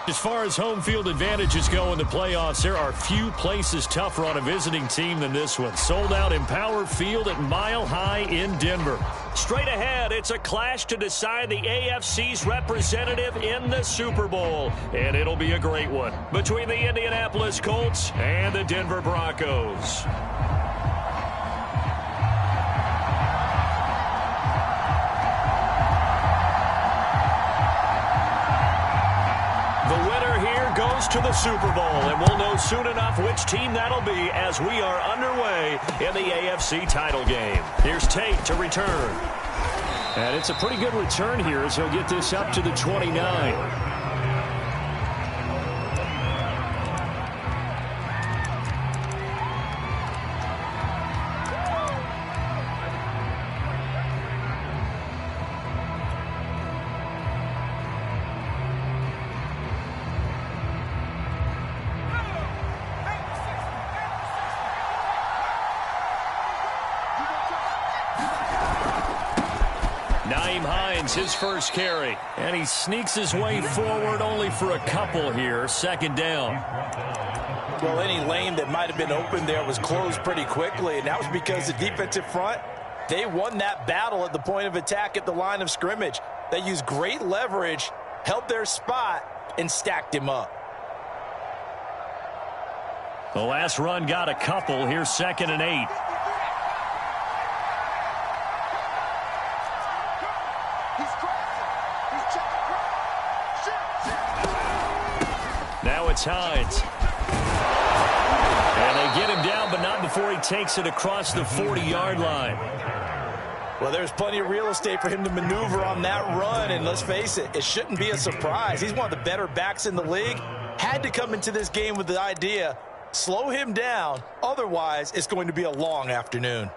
As far as home field advantages go in the playoffs, there are few places tougher on a visiting team than this one. Sold out Empower Field at Mile High in Denver. Straight ahead, it's a clash to decide the AFC's representative in the Super Bowl. And it'll be a great one between the Indianapolis Colts and the Denver Broncos. To the Super Bowl, and we'll know soon enough which team that'll be as we are underway in the AFC title game. Here's Tate to return. And it's a pretty good return here as he'll get this up to the 29. His first carry, and he sneaks his way forward only for a couple here. Second down. Well, any lane that might have been open there was closed pretty quickly, and that was because the defensive front, they won that battle at the point of attack at the line of scrimmage. They used great leverage, held their spot, and stacked him up. The last run got a couple. Here's 2nd and 8. Now it's Hines. And they get him down, but not before he takes it across the 40-yard line. Well, there's plenty of real estate for him to maneuver on that run, and let's face it, it shouldn't be a surprise. He's one of the better backs in the league. Had to come into this game with the idea, slow him down, otherwise it's going to be a long afternoon.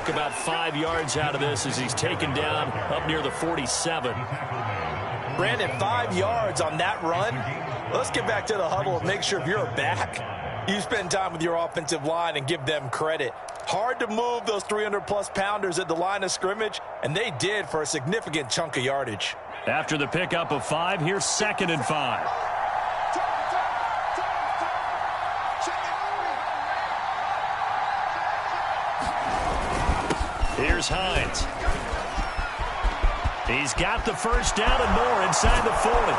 About 5 yards out of this as he's taken down up near the 47. Brandon, 5 yards on that run. Let's get back to the huddle and make sure if you're a back, you spend time with your offensive line and give them credit. Hard to move those 300-plus pounders at the line of scrimmage, and they did for a significant chunk of yardage. After the pickup of 5, here's 2nd and 5. Here's Hines. He's got the first down and more inside the 40.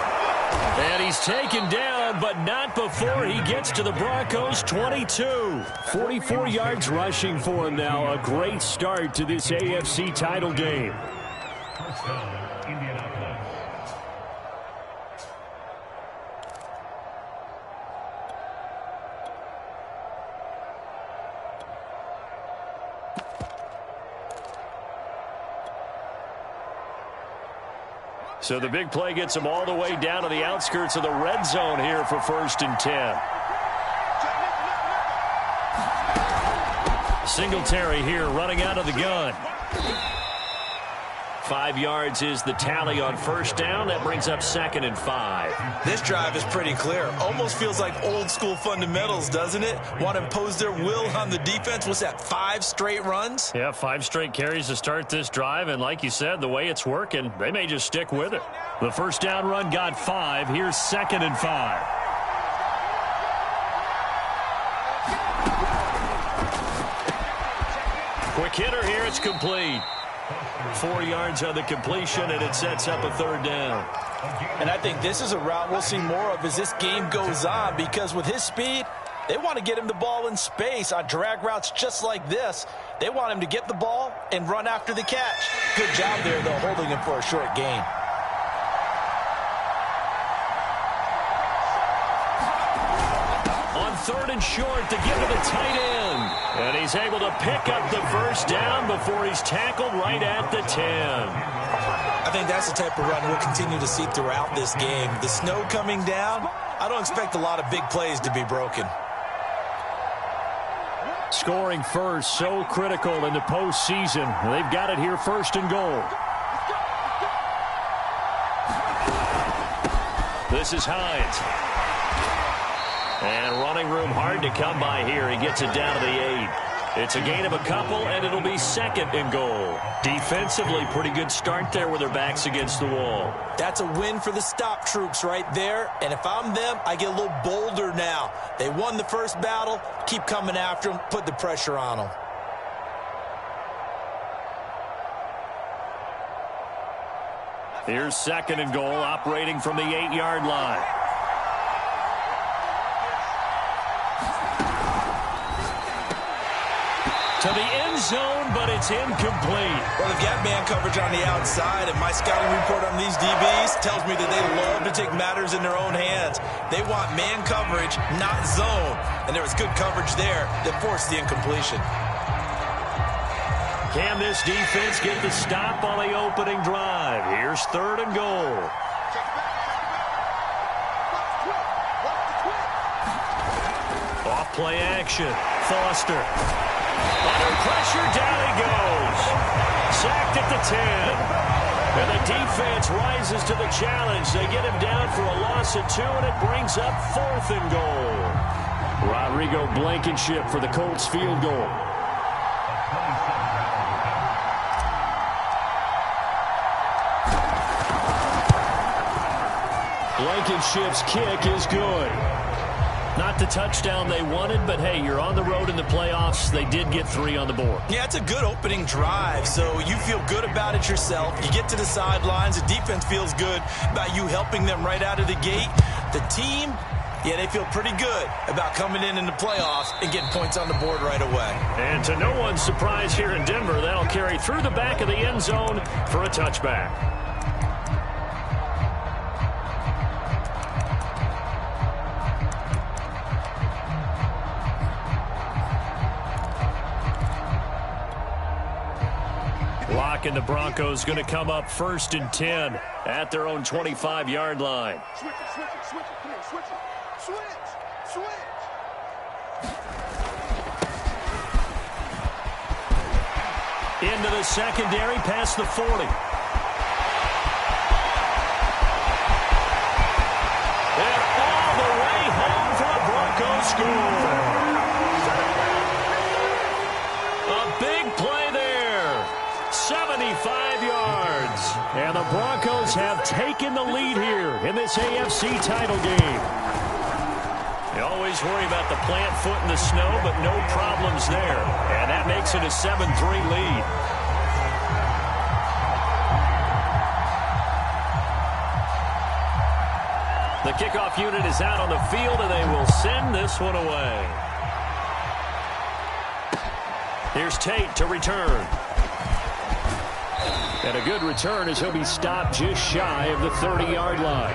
And he's taken down, but not before he gets to the Broncos' 22. 44 yards rushing for him now. A great start to this AFC title game. So the big play gets him all the way down to the outskirts of the red zone here for 1st and 10. Singletary here running out of the gun. 5 yards is the tally on 1st down. That brings up 2nd and 5. This drive is pretty clear. Almost feels like old school fundamentals, doesn't it? Want to impose their will on the defense. What's that, 5 straight runs? Yeah, 5 straight carries to start this drive. And like you said, the way it's working, they may just stick with it. The 1st down run got 5. Here's 2nd and 5. Quick hitter here. It's complete. 4 yards on the completion, and it sets up a 3rd down. And I think this is a route we'll see more of as this game goes on, because with his speed, they want to get him the ball in space on drag routes just like this. They want him to get the ball and run after the catch. Good job there, though, holding him for a short gain. On 3rd and short to give to the tight end. And he's able to pick up the 1st down before he's tackled right at the 10. I think that's the type of run we'll continue to see throughout this game. The snow coming down, I don't expect a lot of big plays to be broken. Scoring first, so critical in the postseason. They've got it here, 1st and goal. This is Hines. And running room hard to come by here. He gets it down to the 8. It's a gain of a couple, and it'll be 2nd and goal. Defensively, pretty good start there with their backs against the wall. That's a win for the stop troops right there. And if I'm them, I get a little bolder now. They won the first battle. Keep coming after them. Put the pressure on them. Here's 2nd and goal, operating from the 8-yard line. To the end zone, but it's incomplete. Well, they've got man coverage on the outside, and my scouting report on these DBs tells me that they love to take matters in their own hands. They want man coverage, not zone. And there was good coverage there that forced the incompletion. Can this defense get the stop on the opening drive? Here's 3rd and goal. Off play action. Foster. Under pressure, down he goes. Sacked at the 10. And the defense rises to the challenge. They get him down for a loss of 2, and it brings up 4th and goal. Rodrigo Blankenship for the Colts field goal. Blankenship's kick is good. Not the touchdown they wanted, but hey, you're on the road in the playoffs. They did get 3 on the board. Yeah, it's a good opening drive, so you feel good about it yourself. You get to the sidelines. The defense feels good about you helping them right out of the gate. The team, yeah, they feel pretty good about coming in the playoffs and getting points on the board right away. And to no one's surprise here in Denver, that'll carry through the back of the end zone for a touchback. And the Broncos going to come up 1st and 10 at their own 25-yard line. Switch it, come here, switch. Into the secondary, past the 40. And all the way home for a Broncos score. A big play there. 75 yards. And the Broncos have taken the lead here in this AFC title game. You always worry about the plant foot in the snow, but no problems there. And that makes it a 7-3 lead. The kickoff unit is out on the field, and they will send this one away. Here's Tate to return. And a good return as he'll be stopped just shy of the 30-yard line.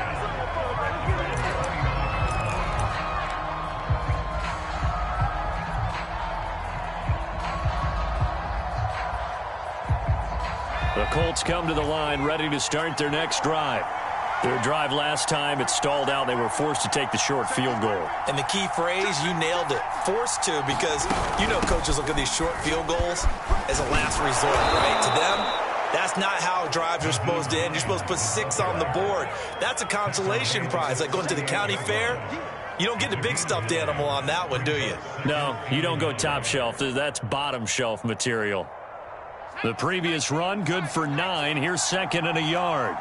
The Colts come to the line ready to start their next drive. Their drive last time, it stalled out. They were forced to take the short field goal. And the key phrase, you nailed it. Forced to, because you know coaches look at these short field goals as a last resort, right? To them, that's not how drives are supposed to end. You're supposed to put 6 on the board. That's a consolation prize. Like going to the county fair, you don't get the big stuffed animal on that one, do you? No, you don't go top shelf. That's bottom shelf material. The previous run, good for 9. Here's 2nd and a yard.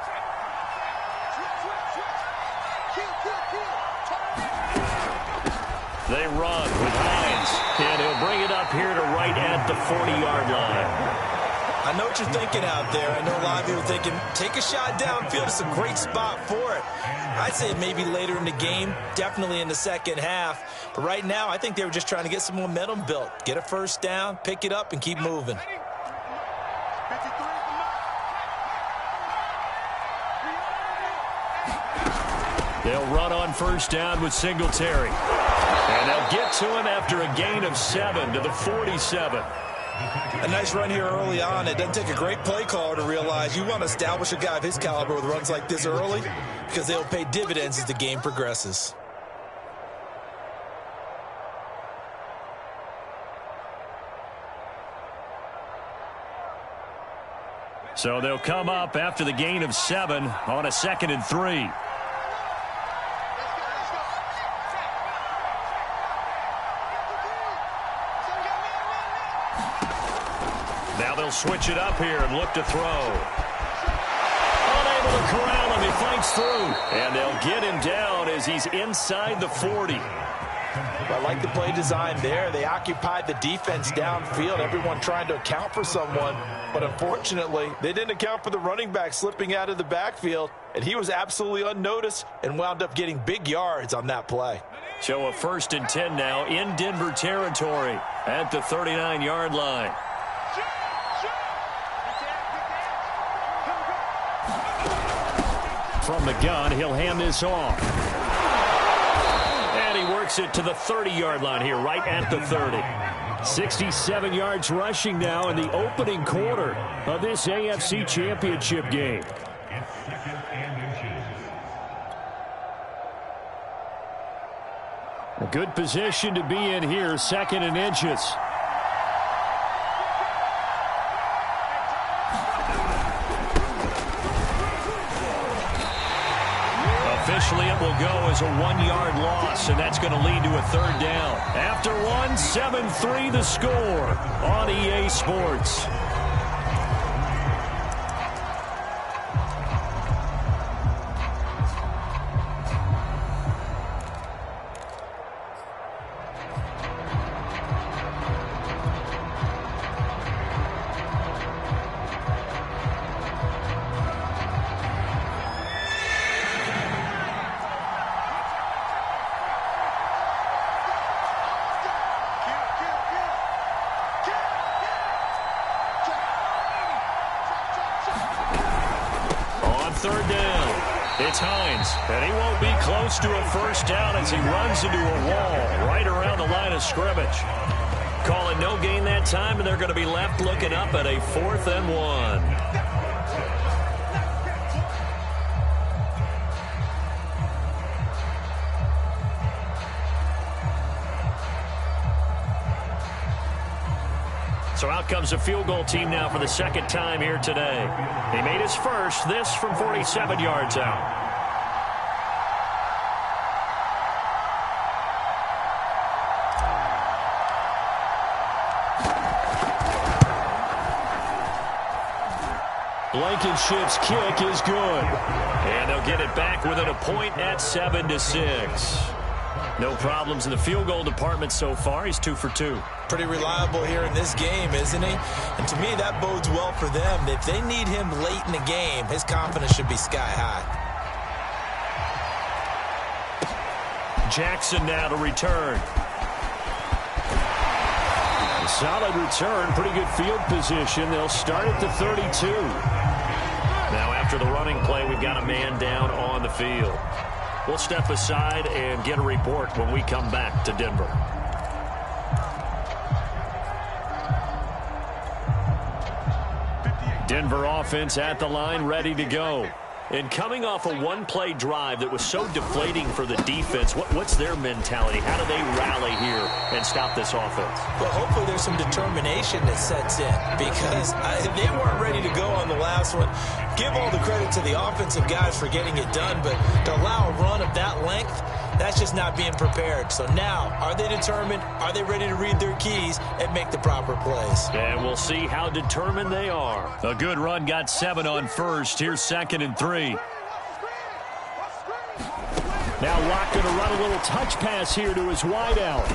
They run with Hines, and he'll bring it up here to right at the 40-yard line. I know what you're thinking out there. I know a lot of people are thinking, take a shot downfield. It's a great spot for it. I'd say maybe later in the game, definitely in the second half. But right now, I think they were just trying to get some momentum built. Get a first down, pick it up, and keep moving. They'll run on first down with Singletary. And they'll get to him after a gain of 7 to the 47. A nice run here early on. It doesn't take a great play caller to realize you want to establish a guy of his caliber with runs like this early, because they'll pay dividends as the game progresses. So they'll come up after the gain of 7 on a 2nd and 3. Now they'll switch it up here and look to throw. Unable to corral him. He fights through. And they'll get him down as he's inside the 40. I like the play design there. They occupied the defense downfield, everyone trying to account for someone. But unfortunately, they didn't account for the running back slipping out of the backfield, and he was absolutely unnoticed and wound up getting big yards on that play. So a 1st and 10 now in Denver territory at the 39-yard line. From the gun, he'll hand this off. And he works it to the 30-yard line here, right at the 30. 67 yards rushing now in the opening quarter of this AFC Championship game. A good position to be in here, 2nd and inches. Officially, it will go as a 1-yard loss, and that's going to lead to a 3rd down. After 7-3 the score on EA Sports. And he won't be close to a 1st down as he runs into a wall right around the line of scrimmage. Call it no gain that time, and they're going to be left looking up at a 4th and 1. So out comes a field goal team now for the 2nd time here today. He made his first, this from 47 yards out. Blankenship's kick is good. And they'll get it back within a point at 7-6. No problems in the field goal department so far. He's 2 for 2. Pretty reliable here in this game, isn't he? And to me, that bodes well for them. If they need him late in the game, his confidence should be sky high. Jackson now to return. A solid return, pretty good field position. They'll start at the 32. Now after the running play, we've got a man down on the field. We'll step aside and get a report when we come back to Denver. Denver offense at the line, ready to go. And coming off a one-play drive that was so deflating for the defense, what's their mentality? How do they rally here and stop this offense? Well, hopefully there's some determination that sets in because they weren't ready to go on the last one. Give all the credit to the offensive guys for getting it done, but to allow a run of that length, that's just not being prepared. So now, are they determined? Are they ready to read their keys and make the proper plays? And we'll see how determined they are. A good run, got 7 on first. Here's 2nd and 3. Now Locke going to run a little touch pass here to his wideout.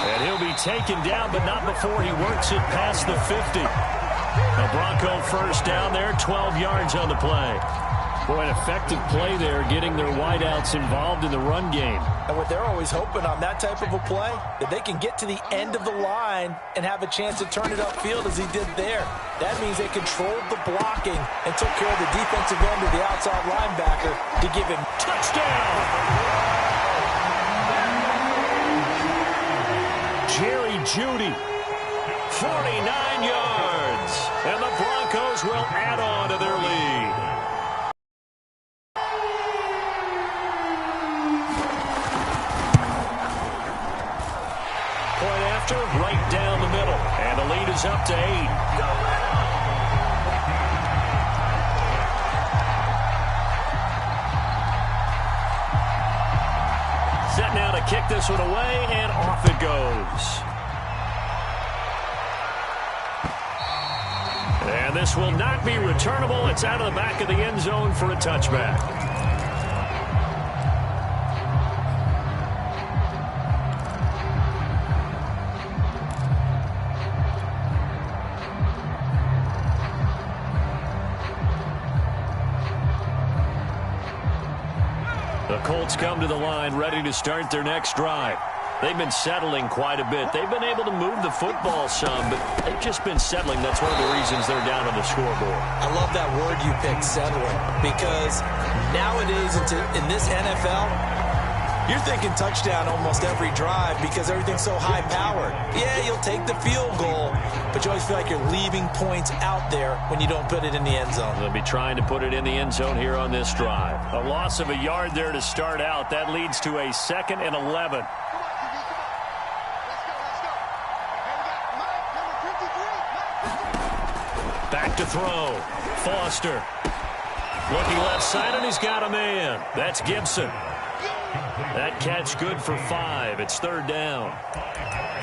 And he'll be taken down, but not before he works it past the 50. A Bronco first down there, 12 yards on the play. Boy, an effective play there, getting their wideouts involved in the run game. And what they're always hoping on that type of a play, that they can get to the end of the line and have a chance to turn it upfield as he did there. That means they controlled the blocking and took care of the defensive end of the outside linebacker to give him touchdown. Jerry Jeudy, 49 yards. And the Broncos will add on to their lead. Right down the middle, and the lead is up to 8. Set now to kick this one away, and off it goes. And this will not be returnable. It's out of the back of the end zone for a touchback. The Colts come to the line ready to start their next drive. They've been settling quite a bit. They've been able to move the football some, but they've just been settling. That's one of the reasons they're down on the scoreboard. I love that word you picked, settling, because nowadays in this NFL, you're thinking touchdown almost every drive because everything's so high-powered. Yeah, you'll take the field goal, but you always feel like you're leaving points out there when you don't put it in the end zone. They'll be trying to put it in the end zone here on this drive. A loss of a yard there to start out. That leads to a 2nd and 11. Back to throw. Foster. Looking left side, and he's got a man. That's Gibson. That catch good for 5. It's 3rd down.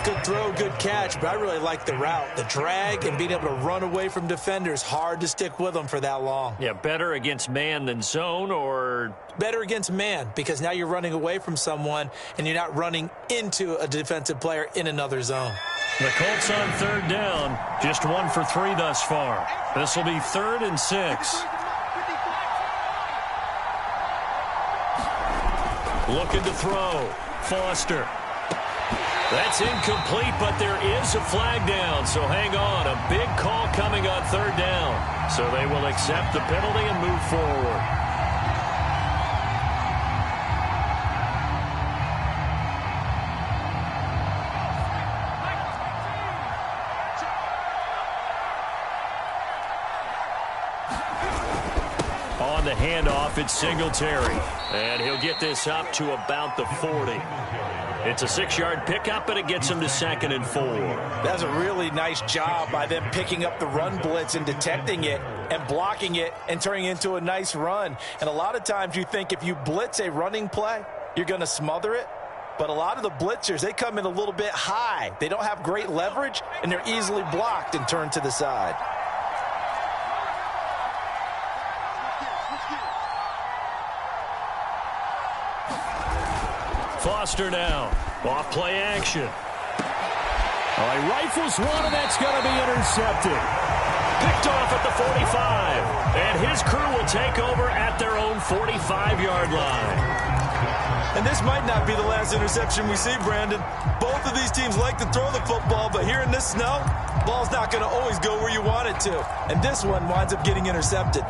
Good throw, good catch, but I really like the route. The drag and being able to run away from defenders, hard to stick with them for that long. Yeah, better against man than zone, or? Better against man, because now you're running away from someone and you're not running into a defensive player in another zone. The Colts on 3rd down, just 1 for 3 thus far. This will be 3rd and 6. Looking to throw. Foster. That's incomplete, but there is a flag down, so hang on. A big call coming on 3rd down. So they will accept the penalty and move forward. On the handoff, it's Singletary. And he'll get this up to about the 40. It's a 6-yard pickup, and it gets him to 2nd and 4. That's a really nice job by them picking up the run blitz and detecting it and blocking it and turning it into a nice run. And a lot of times you think if you blitz a running play, you're going to smother it. But a lot of the blitzers, they come in a little bit high. They don't have great leverage, and they're easily blocked and turned to the side. Foster now. Off play action. All right, rifles one, and that's going to be intercepted. Picked off at the 45. And his crew will take over at their own 45-yard line. And this might not be the last interception we see, Brandon. Both of these teams like to throw the football, but here in this snow, ball's not going to always go where you want it to. And this one winds up getting intercepted.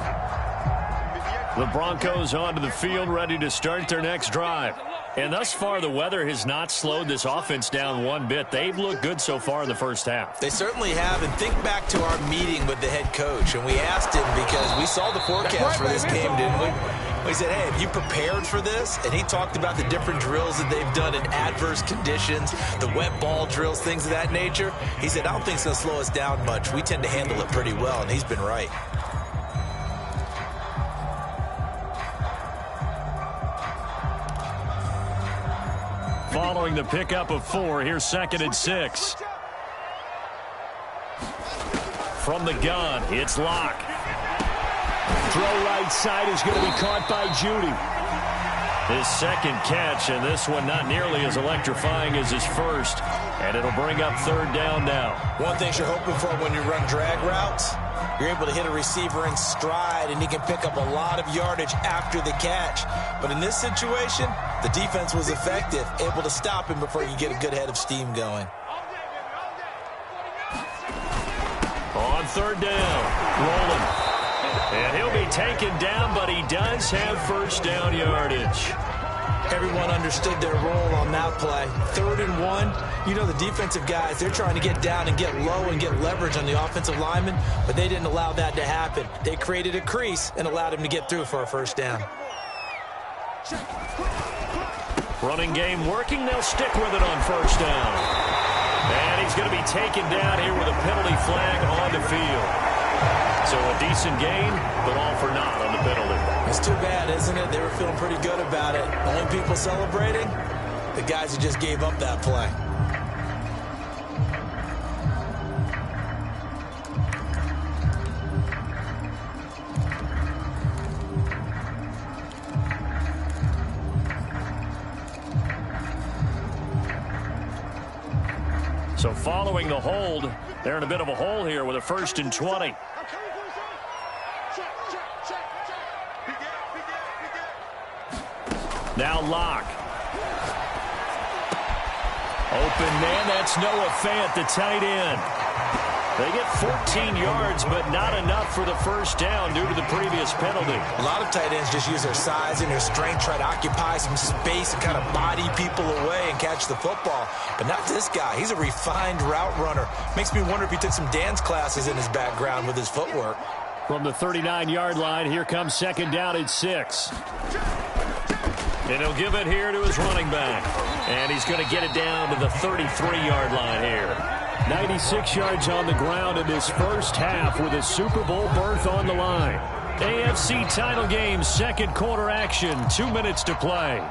The Broncos onto the field, ready to start their next drive. And thus far, the weather has not slowed this offense down one bit. They've looked good so far in the first half. They certainly have. And think back to our meeting with the head coach. And we asked him, because we saw the forecast for this game, didn't we? We said, hey, have you prepared for this? And he talked about the different drills that they've done in adverse conditions, the wet ball drills, things of that nature. He said, I don't think it's going to slow us down much. We tend to handle it pretty well, and he's been right. Following the pickup of 4, here's 2nd and 6. From the gun, it's Locke. Throw right side is going to be caught by Judy. His 2nd catch, and this one not nearly as electrifying as his first. And it'll bring up 3rd down now. One thing you're hoping for when you run drag routes, you're able to hit a receiver in stride, and he can pick up a lot of yardage after the catch. But in this situation, the defense was effective, able to stop him before you get a good head of steam going. On 3rd down, rolling. And he'll be taken down, but he does have first down yardage. Everyone understood their role on that play. 3rd and 1, you know the defensive guys, they're trying to get down and get low and get leverage on the offensive lineman, but they didn't allow that to happen. They created a crease and allowed him to get through for a first down. Running game working, they'll stick with it on first down. And he's going to be taken down here with a penalty flag on the field. So a decent gain, but all for naught on the penalty. It's too bad, isn't it? They were feeling pretty good about it. Only people celebrating, the guys who just gave up that play. So following the hold, they're in a bit of a hole here with a 1st and 20. Now Locke. Open man, that's Noah Fant, the tight end. They get 14 yards, but not enough for the first down due to the previous penalty. A lot of tight ends just use their size and their strength, try to occupy some space and kind of body people away and catch the football. But not this guy. He's a refined route runner. Makes me wonder if he took some dance classes in his background with his footwork. From the 39-yard line, here comes 2nd down and 6. And he'll give it here to his running back. And he's going to get it down to the 33-yard line here. 96 yards on the ground in this first half with a Super Bowl berth on the line. AFC title game, 2nd quarter action, 2 minutes to play.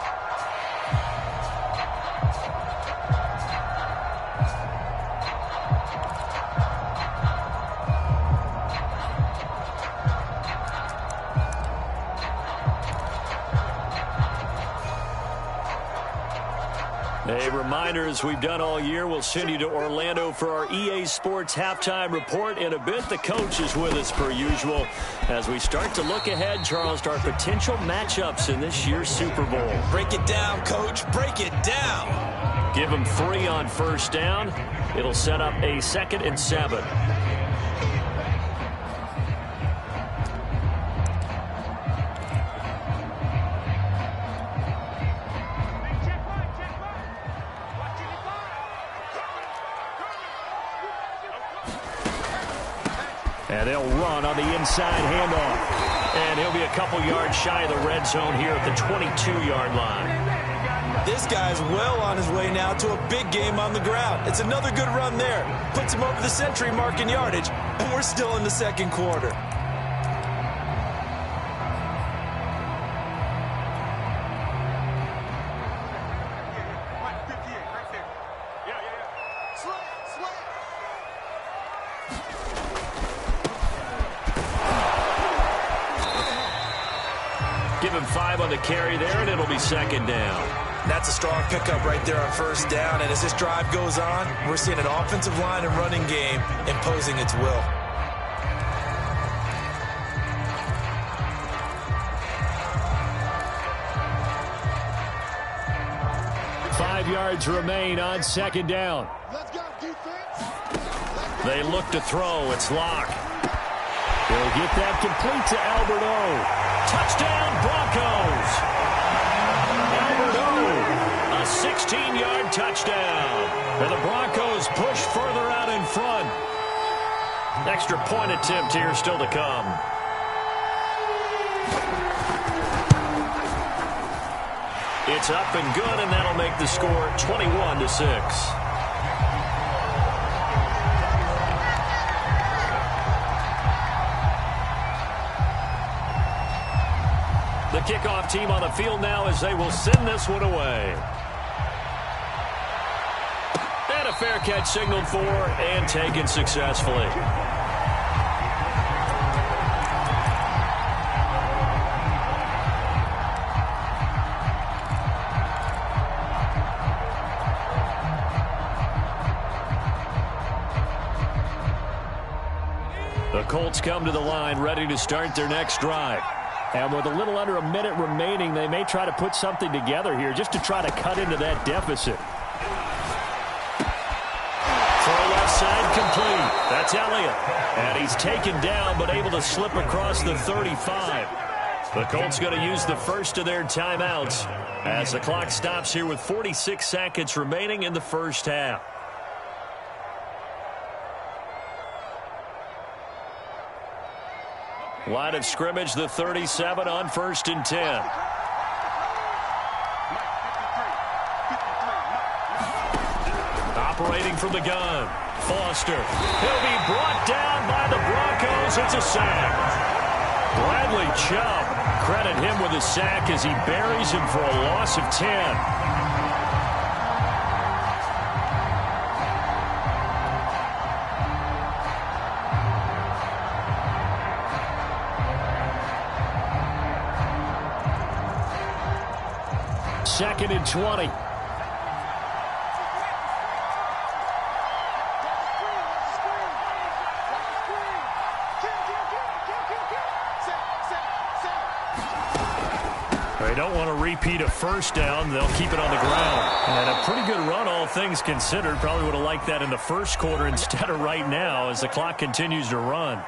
A reminder, as we've done all year, we'll send you to Orlando for our EA Sports halftime report. In a bit, the coach is with us per usual as we start to look ahead, Charles, to our potential matchups in this year's Super Bowl. Break it down, Coach. Break it down. Give them 3 on 1st down. It'll set up a 2nd and 7. And they'll run on the inside handoff. And he'll be a couple yards shy of the red zone here at the 22-yard line. This guy's well on his way now to a big game on the ground. It's another good run there. Puts him over the century mark in yardage. And we're still in the 2nd quarter. Give him 5 on the carry there, and it'll be 2nd down. That's a strong pickup right there on 1st down. And as this drive goes on, we're seeing an offensive line and running game imposing its will. Five yards remain on 2nd down. Let's go, defense. They look to throw. It's Locke. They'll get that complete to Albert O. Touchdown, Broncos. Albert O, a 16-yard touchdown. And the Broncos push further out in front. Extra point attempt here still to come. It's up and good, and that'll make the score 21-6. The kickoff team on the field now as they will send this one away. And a fair catch signaled for and taken successfully. The Colts come to the line ready to start their next drive. And with a little under a minute remaining, they may try to put something together here just to try to cut into that deficit. Throw left side complete. That's Elliott. And he's taken down but able to slip across the 35. The Colts going to use the first of their timeouts as the clock stops here with 46 seconds remaining in the first half. Line of scrimmage, the 37 on 1st and 10. Operating from the gun, Foster. He'll be brought down by the Broncos. It's a sack. Bradley Chubb, credit him with a sack as he buries him for a loss of 10. Second and 20. don't want to repeat a first down. They'll keep it on the ground. And a pretty good run, all things considered. Probably would have liked that in the first quarter instead of right now as the clock continues to run.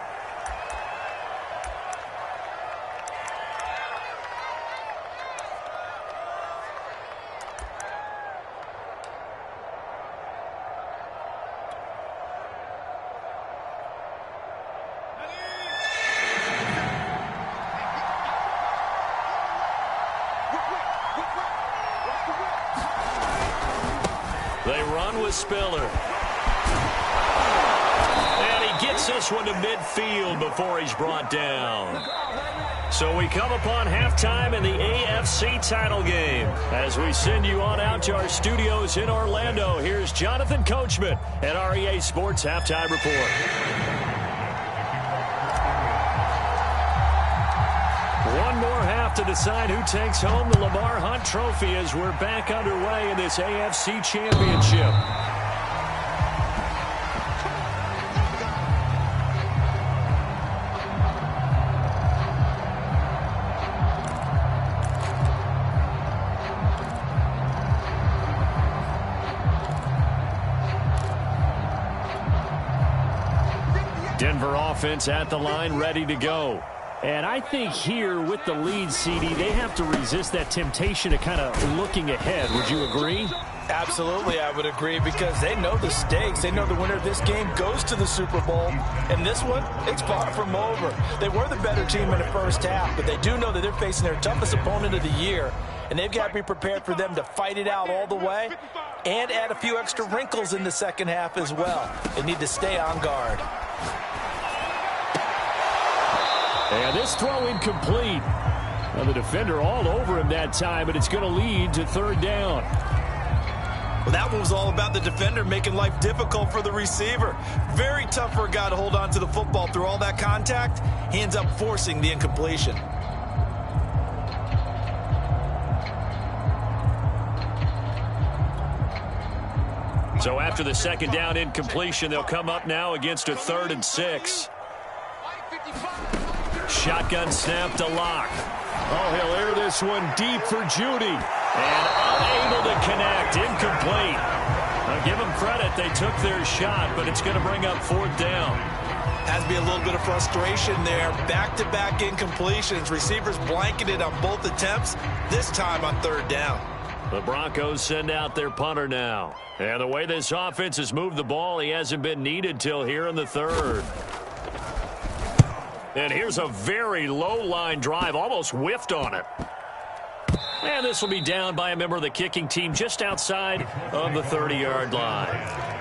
They run with Spiller. And he gets this one to midfield before he's brought down. So we come upon halftime in the AFC title game. As we send you on out to our studios in Orlando, here's Jonathan Coachman at REA Sports Halftime Report. One more half to decide who takes home the Lamar Hunt Trophy as we're back underway in this AFC Championship. Denver offense at the line, ready to go. And I think here with the lead, CD, they have to resist that temptation to kind of looking ahead. Would you agree? Absolutely, I would agree, because they know the stakes. They know the winner of this game goes to the Super Bowl. And this one, it's far from over. They were the better team in the first half, but they do know that they're facing their toughest opponent of the year. And they've got to be prepared for them to fight it out all the way and add a few extra wrinkles in the second half as well. They need to stay on guard. And this throw incomplete. Well, the defender all over him that time, but it's going to lead to third down. Well, that one was all about the defender making life difficult for the receiver. Very tough for a guy to hold on to the football through all that contact. He ends up forcing the incompletion. So after the second down incompletion, they'll come up now against a 3rd and 6. Shotgun snap to Locke. Oh, he'll air this one deep for Judy. And unable to connect. Incomplete. Now, give them credit. They took their shot, but it's going to bring up 4th down. Has to be a little bit of frustration there. Back-to-back incompletions. Receivers blanketed on both attempts, this time on 3rd down. The Broncos send out their punter now. And the way this offense has moved the ball, he hasn't been needed till here in the 3rd. And here's a very low-line drive, almost whiffed on it. And this will be down by a member of the kicking team just outside of the 30-yard line.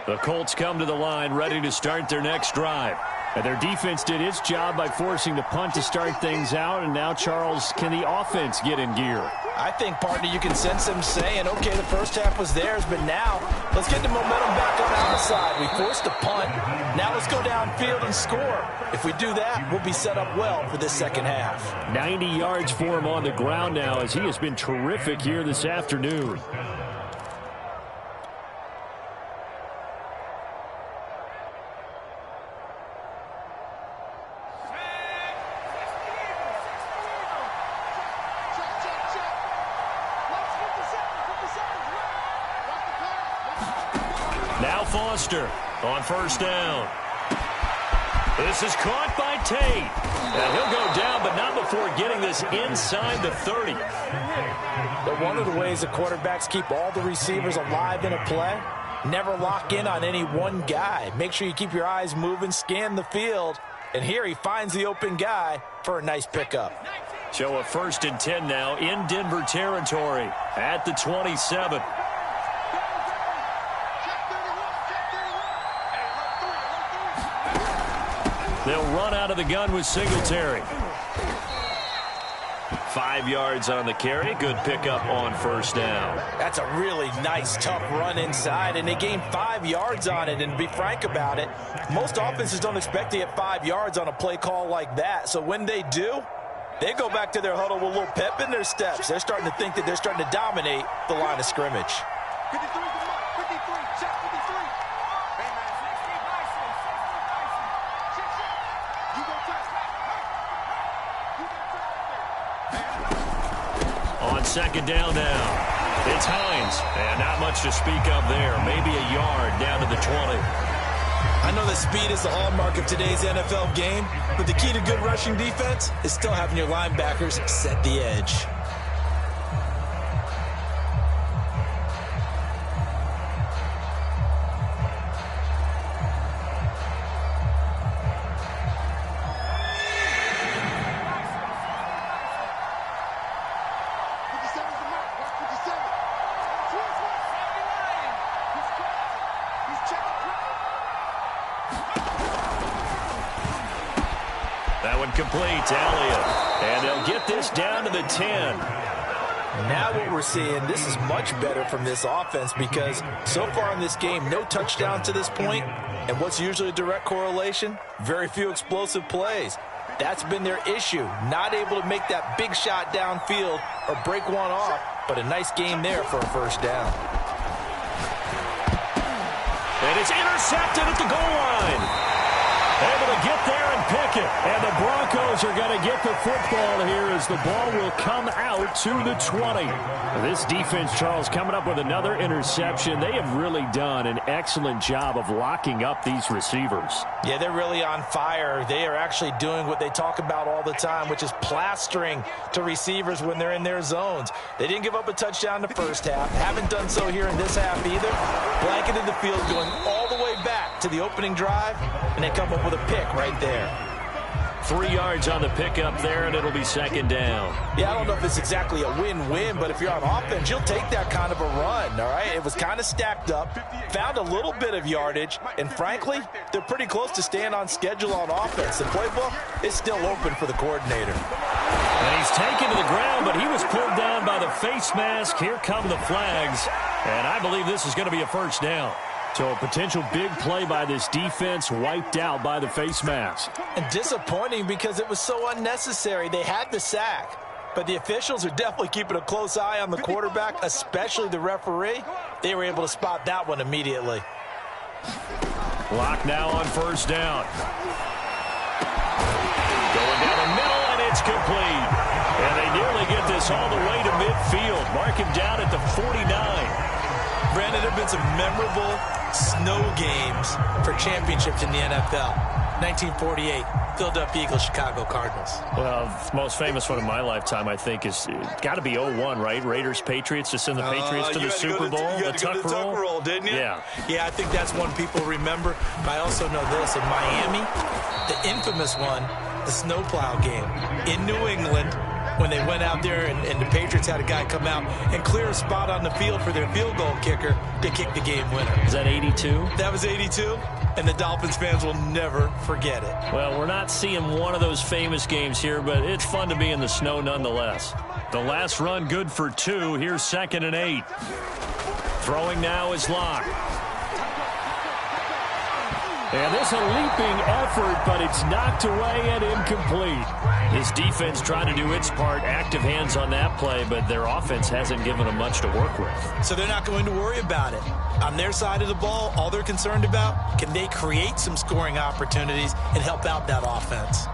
The Colts come to the line ready to start their next drive. And their defense did its job by forcing the punt to start things out. And now, Charles, can the offense get in gear? I think, partner, you can sense them saying, okay, the first half was theirs, but now let's get the momentum back on our side. We forced a punt. Now let's go downfield and score. If we do that, we'll be set up well for this second half. 90 yards for him on the ground now as he has been terrific here this afternoon. Now Foster on first down. This is caught by Tate. And he'll go down, but not before getting this inside the 30. But one of the ways the quarterbacks keep all the receivers alive in a play, never lock in on any one guy. Make sure you keep your eyes moving, scan the field. And here he finds the open guy for a nice pickup. So a 1st and 10 now in Denver territory at the 27. They'll run out of the gun with Singletary. 5 yards on the carry. Good pickup on first down. That's a really nice, tough run inside, and they gained 5 yards on it. And to be frank about it, most offenses don't expect to get 5 yards on a play call like that. So when they do, they go back to their huddle with a little pep in their steps. They're starting to think that they're starting to dominate the line of scrimmage. 53 to the mark. 53. Check 53. Hey, man. 60. You go touch. On second down now, it's Hines. And not much to speak of there. Maybe a yard down to the 20. I know that speed is the hallmark of today's NFL game, but the key to good rushing defense is still having your linebackers set the edge. That one complete to Elliott. And they'll get this down to the 10. Now what we're seeing, this is much better from this offense because so far in this game, no touchdown to this point. And what's usually a direct correlation? Very few explosive plays. That's been their issue. Not able to make that big shot downfield or break one off. But a nice game there for a first down. And it's intercepted at the goal line. Able to get there and pick it. And the Broncos are going to get the football here as the ball will come out to the 20. This defense, Charles, coming up with another interception. They have really done an excellent job of locking up these receivers. Yeah, they're really on fire. They are actually doing what they talk about all the time, which is plastering to receivers when they're in their zones. They didn't give up a touchdown the first half. Haven't done so here in this half either. Blanketed the field going all the way back to the opening drive, and they come up with a pick right there. 3 yards on the pickup there, and it'll be second down. Yeah, I don't know if it's exactly a win-win, but if you're on offense, you'll take that kind of a run, all right? It was kind of stacked up, found a little bit of yardage, and frankly, they're pretty close to staying on schedule on offense. The playbook is still open for the coordinator. And he's taken to the ground, but he was pulled down by the face mask. Here come the flags, and I believe this is going to be a first down. So a potential big play by this defense wiped out by the face mask. And disappointing because it was so unnecessary. They had the sack, but the officials are definitely keeping a close eye on the quarterback, especially the referee. They were able to spot that one immediately. Lock now on first down. Going down the middle, and it's complete. And they nearly get this all the way to midfield. Mark him down at the 49. Brandon, there have been some memorable snow games for championships in the NFL. 1948, Philadelphia Eagles, Chicago Cardinals. Well, the most famous one in my lifetime, I think, is got to be 01, right? Raiders, Patriots, to send the Patriots to the Super Bowl. You had to go to the Tuck roll, didn't you? Yeah. Yeah, I think that's one people remember. But I also know this. In Miami, the infamous one, the snowplow game in New England, when they went out there and the Patriots had a guy come out and clear a spot on the field for their field goal kicker to kick the game winner. Is that 82? That was 82, and the Dolphins fans will never forget it. Well, we're not seeing one of those famous games here, but it's fun to be in the snow nonetheless. The last run good for 2. Here's 2nd and 8. Throwing now is Locke. And this a leaping effort, but it's knocked away and incomplete. This defense trying to do its part, active hands on that play, but their offense hasn't given them much to work with. So they're not going to worry about it. On their side of the ball, all they're concerned about, can they create some scoring opportunities and help out that offense?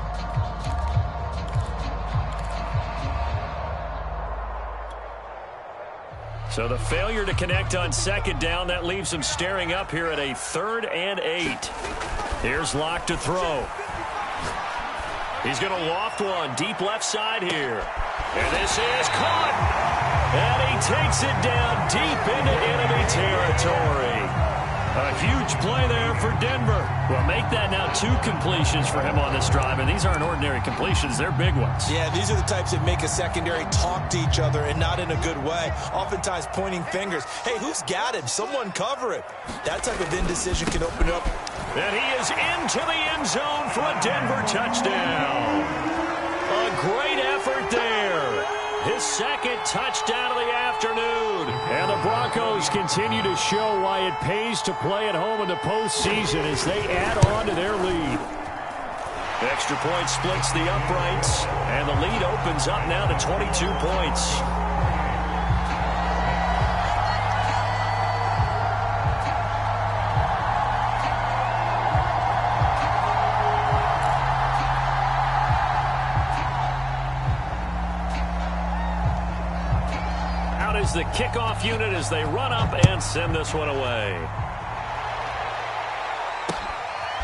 So the failure to connect on second down, that leaves them staring up here at a 3rd and 8. Here's Locke to throw. He's going to loft one deep left side here. And this is caught. And he takes it down deep into enemy territory. A huge play there for Denver. Well, make that now 2 completions for him on this drive, and these aren't ordinary completions. They're big ones. Yeah, these are the types that make a secondary talk to each other and not in a good way. Oftentimes pointing fingers. Hey, who's got him? Someone cover it. That type of indecision can open up. And he is into the end zone for a Denver touchdown. A great effort there. his second touchdown of the afternoon. And the Broncos continue to show why it pays to play at home in the postseason as they add on to their lead. Extra point splits the uprights, and the lead opens up now to 22 points. The kickoff unit as they run up and send this one away.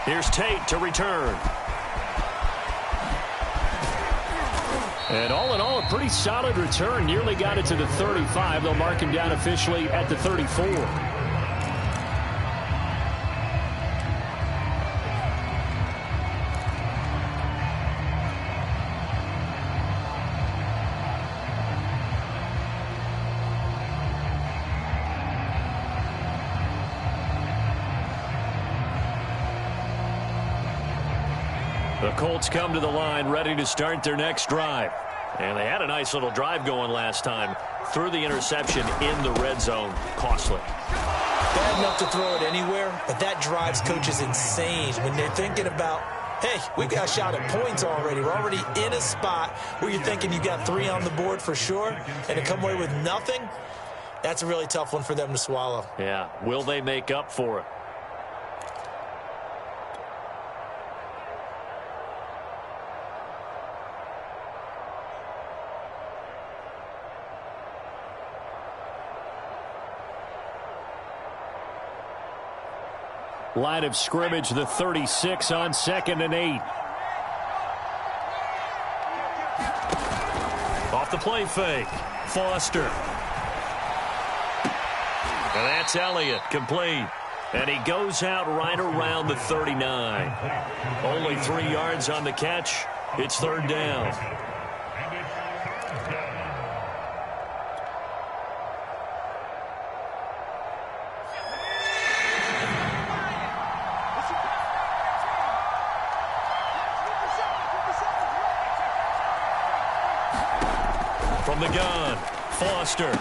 Here's Tate to return. And all in all, a pretty solid return. Nearly got it to the 35. They'll mark him down officially at the 34. The Colts come to the line ready to start their next drive. And they had a nice little drive going last time. Threw the interception in the red zone. Costly. Bad enough to throw it anywhere, but that drives coaches insane when they're thinking about, hey, we got a shot at points already. We're already in a spot where you're thinking you got 3 on the board for sure, and to come away with nothing, that's a really tough one for them to swallow. Yeah, will they make up for it? Line of scrimmage, the 36 on 2nd and 8. Off the play fake. Foster. And that's Elliott, complete. And he goes out right around the 39. Only 3 yards on the catch. It's 3rd down. From the gun, Foster.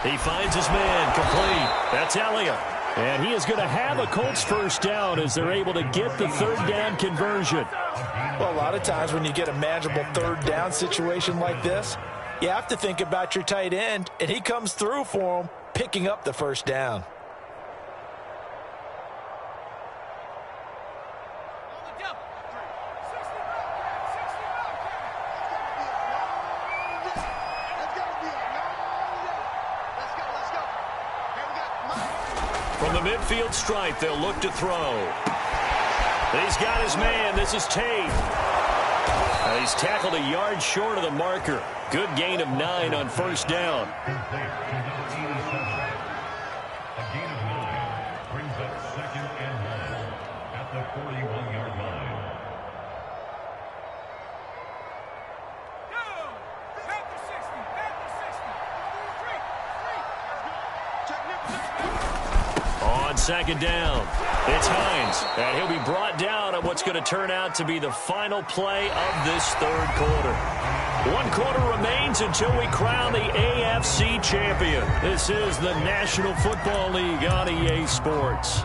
He finds his man, complete. That's Elliott. And he is going to have a Colts first down as they're able to get the 3rd down conversion. Well, a lot of times when you get a manageable 3rd down situation like this, you have to think about your tight end, and he comes through for him, picking up the 1st down. From the midfield stripe, they'll look to throw. He's got his man. This is Tate. He's tackled a yard short of the marker. Good gain of 9 on 1st down. A gain of 9 brings up 2nd and 1 at the 41-yard line. On 2nd down, it's Hines, and he'll be brought down on what's going to turn out to be the final play of this 3rd quarter. 1 quarter remains until we crown the AFC champion. This is the National Football League on EA Sports.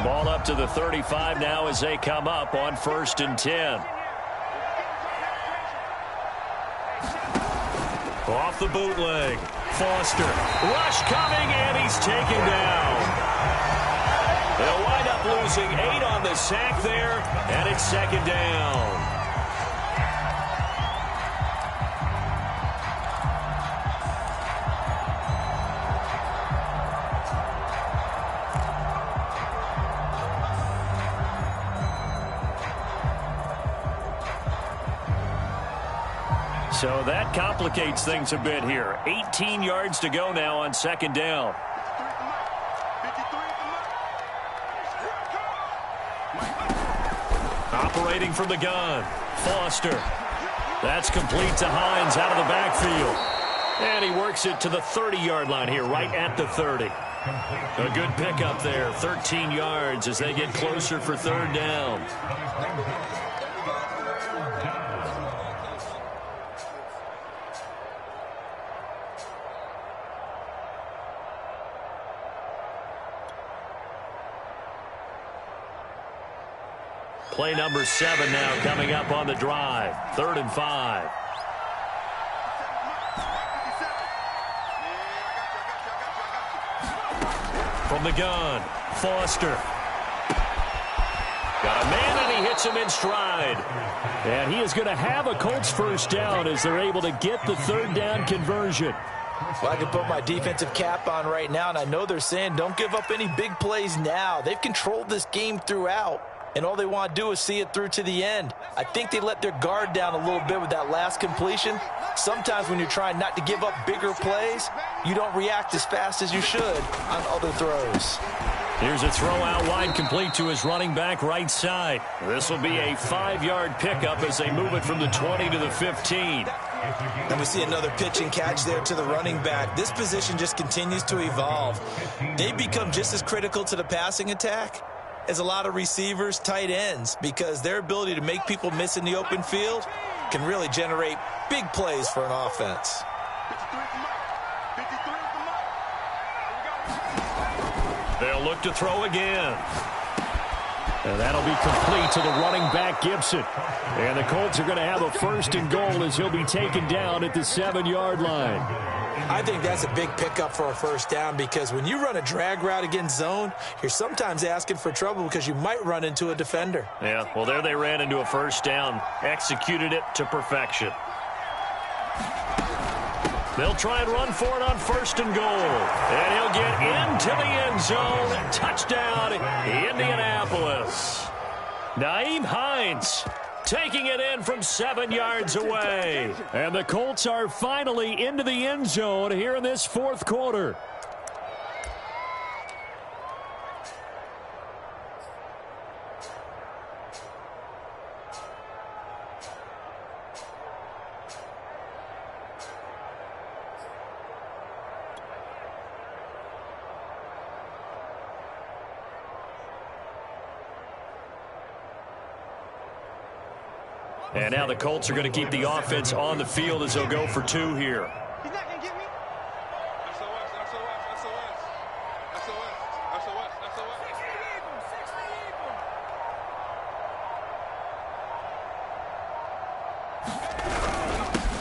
Ball up to the 35 now as they come up on 1st and 10. Off the bootleg. Foster. Rush coming, and he's taken down. They'll wind up losing 8 on the sack there, and it's 2nd down. So that complicates things a bit here. 18 yards to go now on 2nd down. Operating from the gun, Foster. That's complete to Hines out of the backfield. And he works it to the 30-yard line here, right at the 30. A good pickup there, 13 yards as they get closer for third down. Play number 7 now coming up on the drive. 3rd and 5. From the gun, Foster. Got a man, and he hits him in stride. And he is going to have a Colts first down as they're able to get the 3rd down conversion. Well, I can put my defensive cap on right now, and I know they're saying don't give up any big plays now. They've controlled this game throughout, and all they want to do is see it through to the end. I think they let their guard down a little bit with that last completion. Sometimes when you're trying not to give up bigger plays, you don't react as fast as you should on other throws. Here's a throw out wide, complete to his running back right side. This will be a 5-yard pickup as they move it from the 20 to the 15. And we see another pitch and catch there to the running back. This position just continues to evolve. They become just as critical to the passing attack as a lot of receivers, tight ends, because their ability to make people miss in the open field can really generate big plays for an offense. They'll look to throw again. And that'll be complete to the running back, Gibson. And the Colts are going to have a 1st and goal as he'll be taken down at the 7-yard line. I think that's a big pickup for a 1st down, because when you run a drag route against zone, you're sometimes asking for trouble because you might run into a defender. Yeah, well, there they ran into a 1st down, executed it to perfection. They'll try and run for it on 1st and goal. And he'll get into the end zone. Touchdown, Indianapolis. Nyheim Hines taking it in from 7 yards away. And the Colts are finally into the end zone here in this 4th quarter. And now the Colts are going to keep the offense on the field as they'll go for 2 here. He's not going to get me.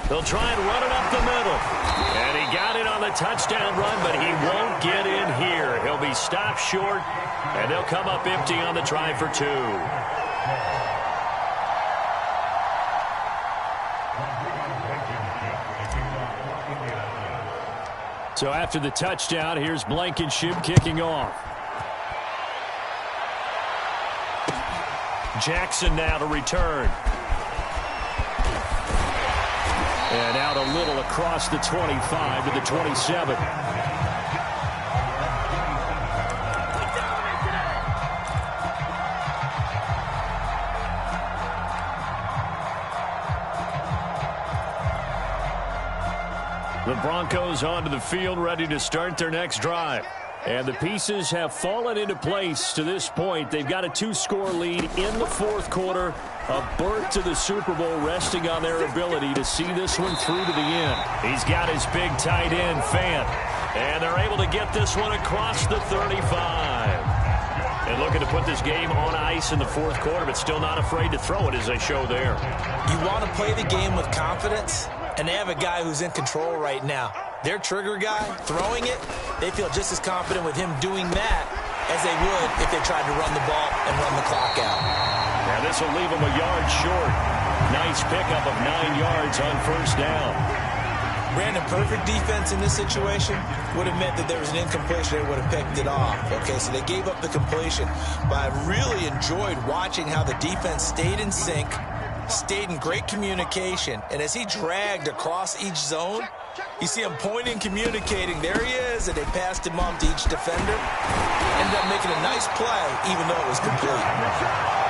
They'll try and run it up the middle. And he got it on the touchdown run, but he won't get in here. He'll be stopped short, and they'll come up empty on the try for 2. So after the touchdown, here's Blankenship kicking off. Jackson now to return. And out a little across the 25 to the 27. The Broncos onto the field, ready to start their next drive. And the pieces have fallen into place to this point. They've got a 2-score lead in the 4th quarter. A berth to the Super Bowl resting on their ability to see this one through to the end. He's got his big tight end, Fant. And they're able to get this one across the 35. And looking to put this game on ice in the 4th quarter, but still not afraid to throw it as they show there. You want to play the game with confidence, and they have a guy who's in control right now. Their trigger guy, throwing it, they feel just as confident with him doing that as they would if they tried to run the ball and run the clock out. Now this will leave them a yard short. Nice pickup of 9 yards on 1st down. Brandon, perfect defense in this situation would have meant that there was an incompletion. They would have picked it off. Okay, so they gave up the completion. But I really enjoyed watching how the defense stayed in sync, stayed in great communication, and as he dragged across each zone, You see him pointing, communicating. There he is, and they passed him off to each defender. Ended up making a nice play, even though it was complete.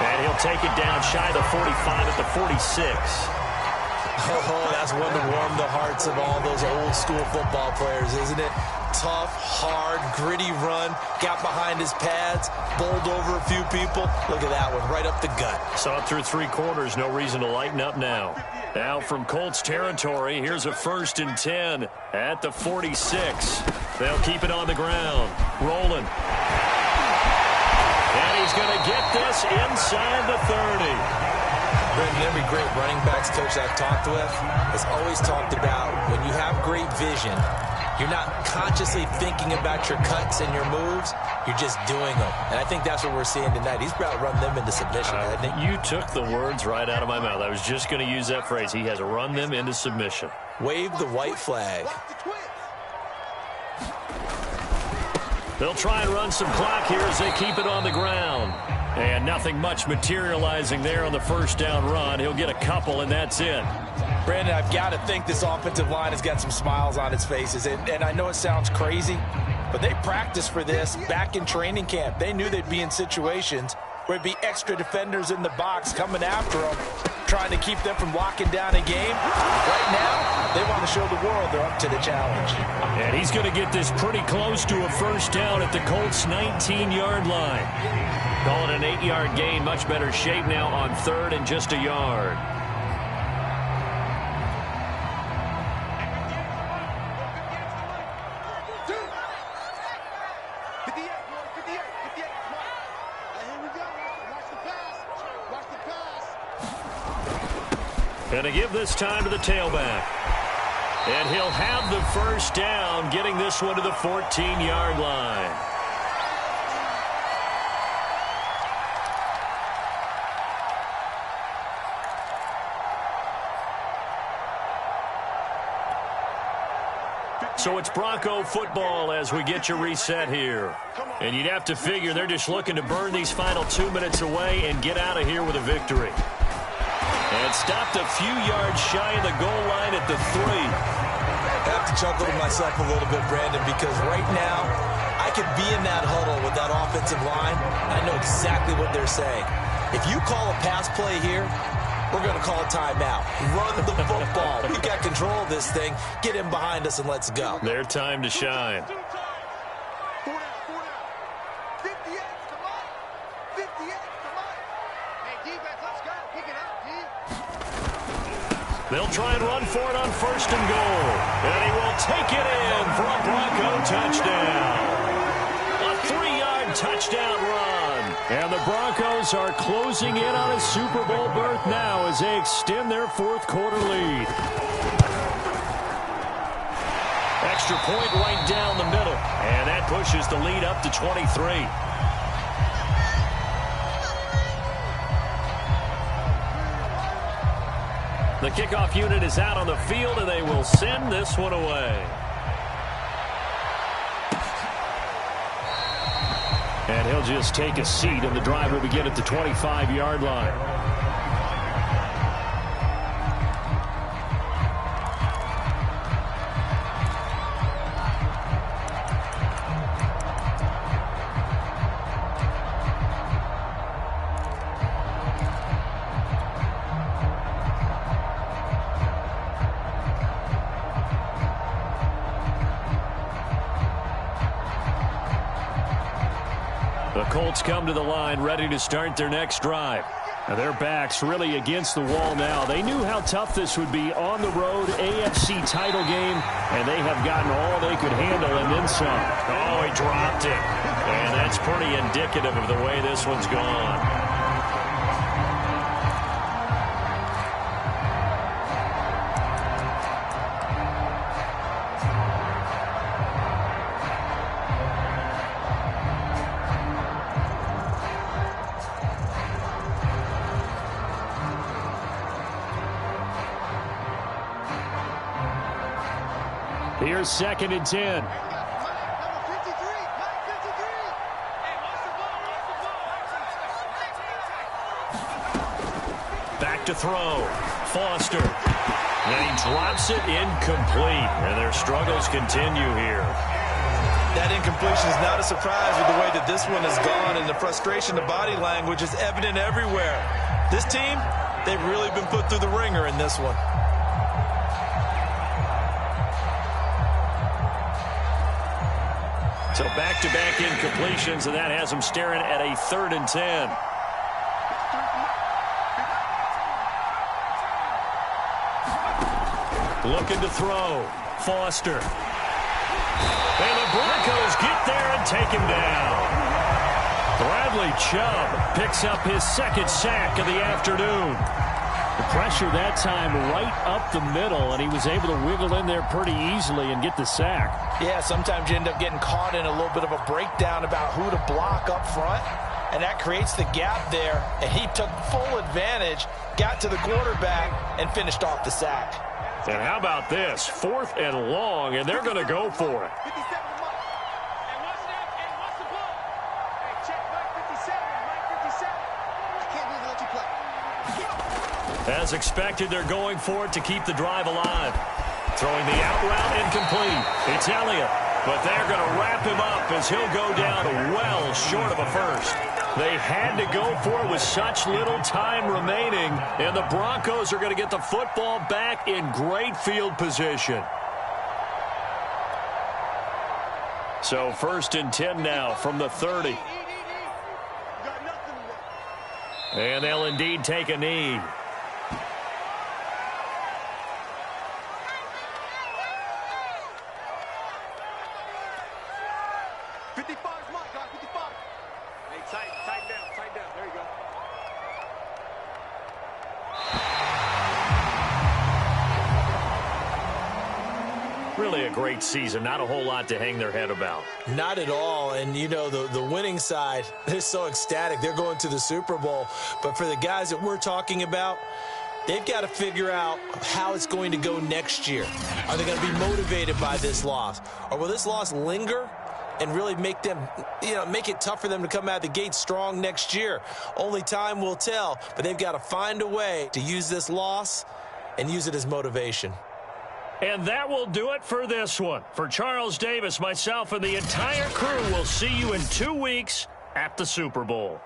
And he'll take it down shy of the 45 at the 46. Oh, that's one to warm the hearts of all those old school football players, isn't it? Tough, hard, gritty run. Got behind his pads, bowled over a few people. Look at that one, right up the gut. Saw it through 3 quarters. No reason to lighten up now. Now from Colts territory, here's a 1st and 10 at the 46. They'll keep it on the ground. Rolling. And he's going to get this inside the 30. Brendan, every great running backs coach I've talked with has always talked about when you have great vision, you're not consciously thinking about your cuts and your moves. You're just doing them. And I think that's what we're seeing tonight. He's about to run them into submission, hasn't he? You took the words right out of my mouth. I was just going to use that phrase. He has run them into submission. Wave the white flag. They'll try and run some clock here as they keep it on the ground. And nothing much materializing there on the 1st down run. He'll get a couple, and that's it. Brandon, I've got to think this offensive line has got some smiles on its faces. And I know it sounds crazy, but they practiced for this back in training camp. They knew they'd be in situations where it'd be extra defenders in the box coming after them, trying to keep them from locking down a game. Right now, they want to show the world they're up to the challenge. And he's going to get this pretty close to a 1st down at the Colts' 19-yard line. Call it an 8-yard gain. Much better shape now on 3rd and just a yard. And to give this time to the tailback. And he'll have the 1st down, getting this one to the 14-yard line. So it's Bronco football as we get you reset here. And you'd have to figure they're just looking to burn these final 2 minutes away and get out of here with a victory. And stopped a few yards shy of the goal line at the 3. I have to chuckle to myself a little bit, Brandon, because right now I could be in that huddle with that offensive line. I know exactly what they're saying. If you call a pass play here, we're going to call a timeout. Run the football. We've got control of this thing. Get him behind us and let's go. Their time to shine. They'll try and run for it on 1st and goal. And he will take it in for a Bronco touchdown. A 3-yard touchdown run. And the Broncos are closing in on a Super Bowl berth now as they extend their 4th quarter lead. Extra point right down the middle. And that pushes the lead up to 23. The kickoff unit is out on the field, and they will send this one away. And he'll just take a seat, and the drive will begin at the 25-yard line. The Colts come to the line ready to start their next drive. Now their backs really against the wall now. They knew how tough this would be on the road, AFC title game, and they have gotten all they could handle and then some. Oh, he dropped it. And that's pretty indicative of the way this one's gone. Here's 2nd and 10. Back to throw. Foster. And he drops it incomplete, and their struggles continue here. That incompletion is not a surprise with the way that this one has gone, and the frustration, the body language is evident everywhere. This team, they've really been put through the ringer in this one. So back-to-back incompletions, and that has them staring at a 3rd and 10. Looking to throw. Foster. And the Broncos get there and take him down. Bradley Chubb picks up his 2nd sack of the afternoon. The pressure that time right up the middle, and he was able to wiggle in there pretty easily and get the sack. Yeah, sometimes you end up getting caught in a little bit of a breakdown about who to block up front, and that creates the gap there, and he took full advantage, got to the quarterback, and finished off the sack. And how about this? 4th and long, and they're going to go for it. 57 to Mike. And what's the ball? Hey, check Mike 57. Mike 57. I can't believe they let you play. As expected, they're going for it to keep the drive alive. Throwing the out route incomplete. It's Elliott, but they're going to wrap him up as he'll go down well short of a first. They had to go for it with such little time remaining, and the Broncos are going to get the football back in great field position. So 1st and 10 now from the 30. And they'll indeed take a knee. Really a great season. Not a whole lot to hang their head about. Not at all. And, you know, the winning side, they're so ecstatic. They're going to the Super Bowl. But for the guys that we're talking about, they've got to figure out how it's going to go next year. Are they going to be motivated by this loss? Or will this loss linger and really make them, make it tough for them to come out of the gate strong next year? Only time will tell. But they've got to find a way to use this loss and use it as motivation. And that will do it for this one. For Charles Davis, myself, and the entire crew, we'll see you in 2 weeks at the Super Bowl.